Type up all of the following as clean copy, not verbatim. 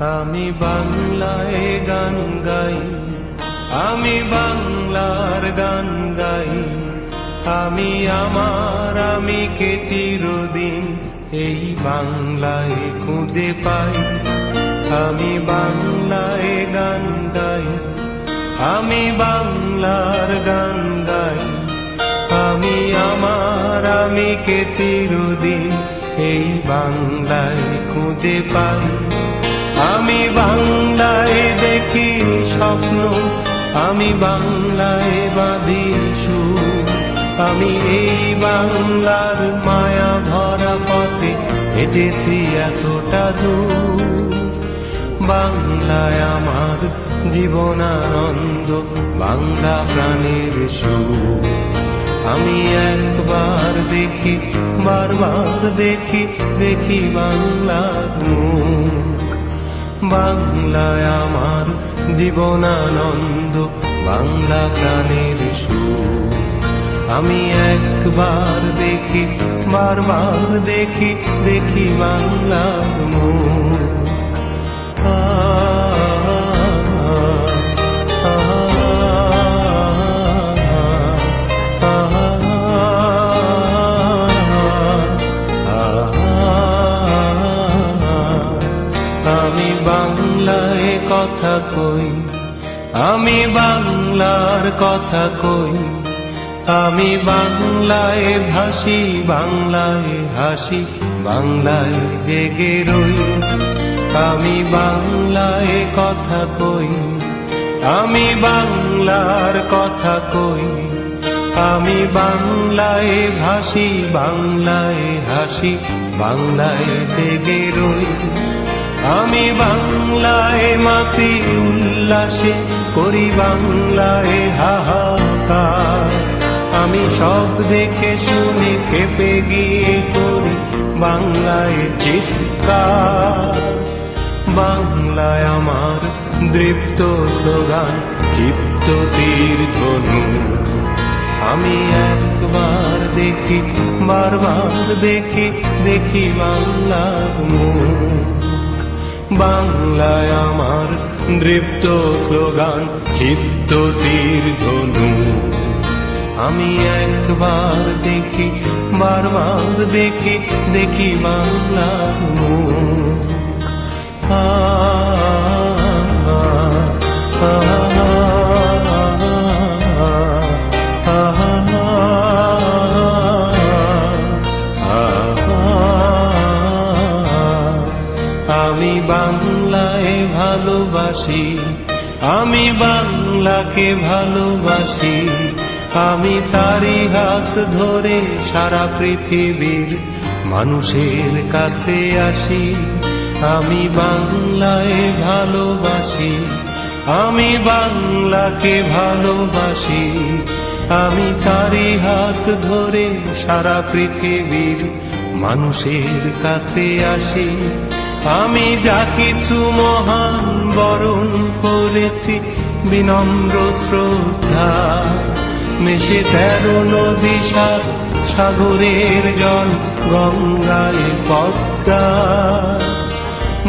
আমি বাংলায় গান গাই, আমি বাংলার গান গাই। আমি আমার আমিকে চিরদিন এই বাংলায় খুঁজে পাই। আমি বাংলায় গান গাই, আমি বাংলার গান গাই। আমি আমার আমিকে চিরদিন এই বাংলায় খুঁজে পাই। আমি বাংলায় দেখি স্বপ্ন, আমি বাংলায় বাঁধি সুর। আমি এই বাংলার মায়া ভরা পথে হেঁটেছি এতটা দূর। বাংলায় আমার জীবনানন্দ, বাংলা প্রাণের সুর। আমি একবার দেখি, বারবার দেখি, দেখি বাংলার মুখ। বাংলায় আমার জীবনানন্দ, বাংলা প্রাণের সুর। আমি একবার দেখি, বারবার দেখি, দেখি বাংলার মুখ। আমি বাংলায় কথা কই, আমি বাংলার কথা কই। আমি বাংলায় ভাসি, বাংলায় হাসি, বাংলায় জেগে রই। আমি বাংলায় কথা কই, আমি বাংলার কথা কই। আমি বাংলায় ভাসি, বাংলায় হাসি, বাংলায় জেগে রই। আমি বাংলায় মাতি উল্লাসে করি, বাংলায় হাহাকার। আমি সব দেখে শুনে খেপে গিয়ে করি বাংলায় চিৎকার। বাংলায় আমার দৃপ্ত স্লোগান, ক্ষিপ্ত তীর ধনু। আমি একবার দেখি, বারবার দেখি, দেখি বাংলার মুখ। বাংলায় আমার দৃপ্ত স্লোগান, ক্ষিপ্ত তীর ধনু। আমি একবার দেখি, বারবার দেখি, দেখি বাংলার মুখ। আমি বাংলায় ভালোবাসি, আমি বাংলাকে ভালোবাসি। আমি তারি হাত ধরে সারা পৃথিবীর মানুষের কাছে আসি। আমি বাংলায় ভালোবাসি, আমি বাংলাকে ভালোবাসি। আমি তারি হাত ধরে সারা পৃথিবীর মানুষের কাছে আসি। আমি যা কিছু মহান বরণ করেছি বিনম্র শ্রদ্ধা। মিশে 13 নদী, সাগরের জল, গঙ্গায় পদ্মা।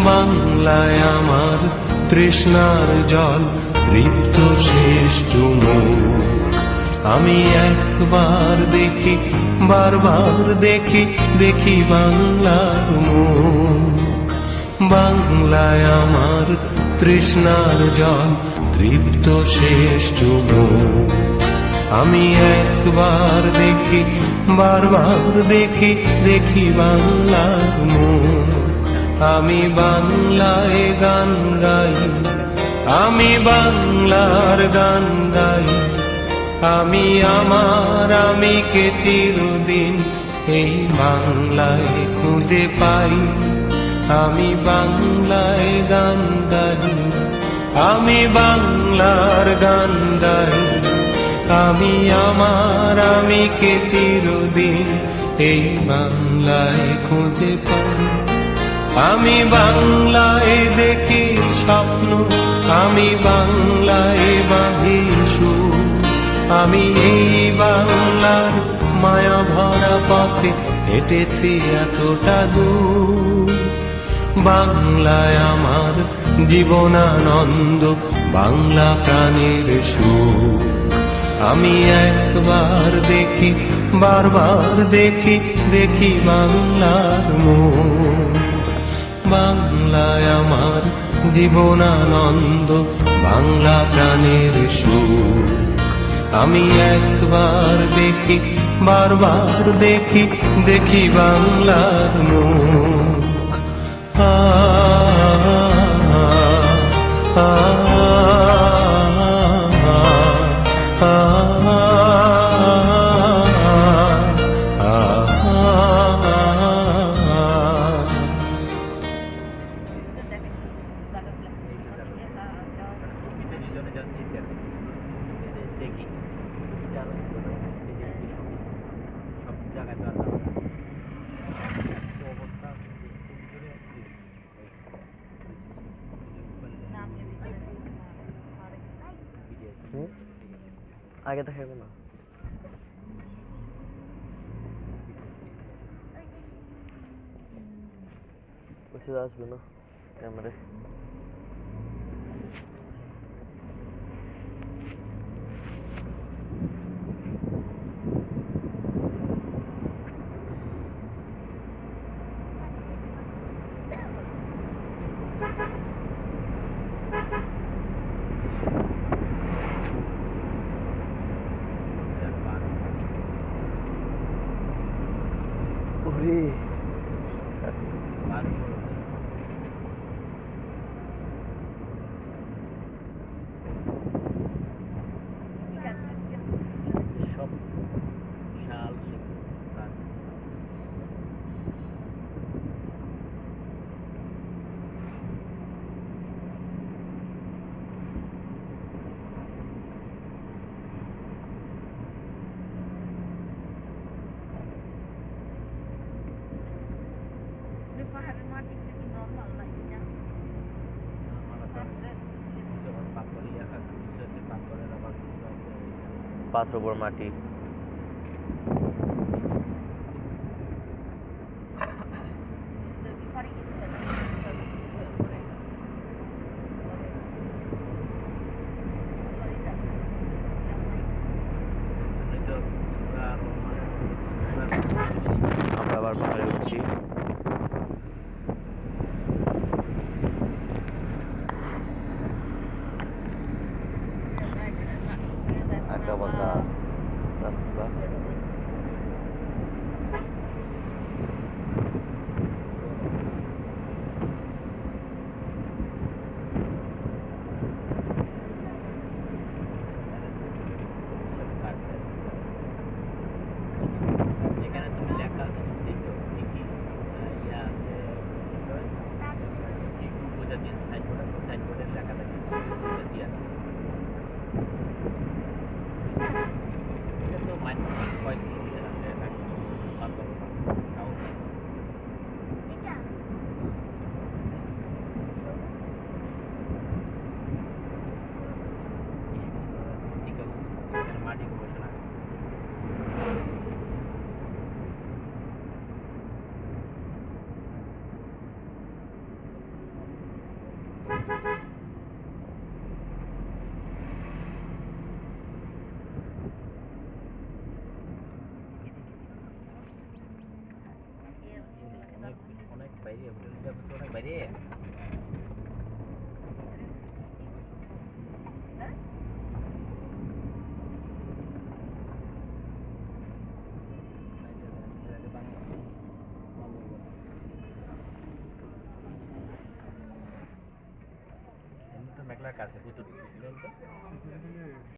বাংলায় আমার তৃষ্ণার জল, ঋদ্ধ শেষ চুমুক। আমি একবার দেখি, বারবার দেখি, দেখি বাংলার মুখ। বাংলায় আমার তৃষ্ণার জল, তৃপ্ত শেষ চুমুক। আমি একবার দেখি, বারবার দেখি, দেখি বাংলার মুখ। আমি বাংলায় গান গাই, আমি বাংলার গান গাই। আমি আমার আমিকে চিরদিন এই বাংলায় খুঁজে পাই। আমি বাংলায় গান গাই, আমি বাংলার গান গাই। আমি আমার আমিকে চিরদিন এই বাংলায় খুঁজে পাই। আমি বাংলায় দেখি স্বপ্ন, আমি বাংলায় বাঁধি সুর। আমি এই বাংলার মায়া ভরা পথে হেঁটেছি এতটা দূর। বাংলায় আমার জীবনানন্দ বাংলা প্রাণের সুখ। আমি একবার দেখি, বারবার দেখি, দেখি বাংলার মুখ। বাংলায় আমার জীবনানন্দ বাংলা প্রাণের সুখ। আমি একবার দেখি, বারবার দেখি, দেখি বাংলার মুখ। আ আ আগে দেখাবো না, আসবে না ক্যামেরায়। ওরে সব শাল পাহাড়ের মাটি কি নরমাল লাগে না? পাথর উপর মাটি। আমরা আবার পাহাড়ে উঠছি। আঁকা বাঁকা রাস্তা। যেখানে তুমি লেখা আছে দেখি ইয়া আছে উপজাতি সাইনবোর্ড আছে, সাইনবোর্ডের লেখা থাকে উপজাতি আছে। এটা তো কয়েক কিলোমিটার আছে মাটি গবেষণা। অনেক বাইরে হোটেলটা অনেক বাইরে। মেঘলার কাছে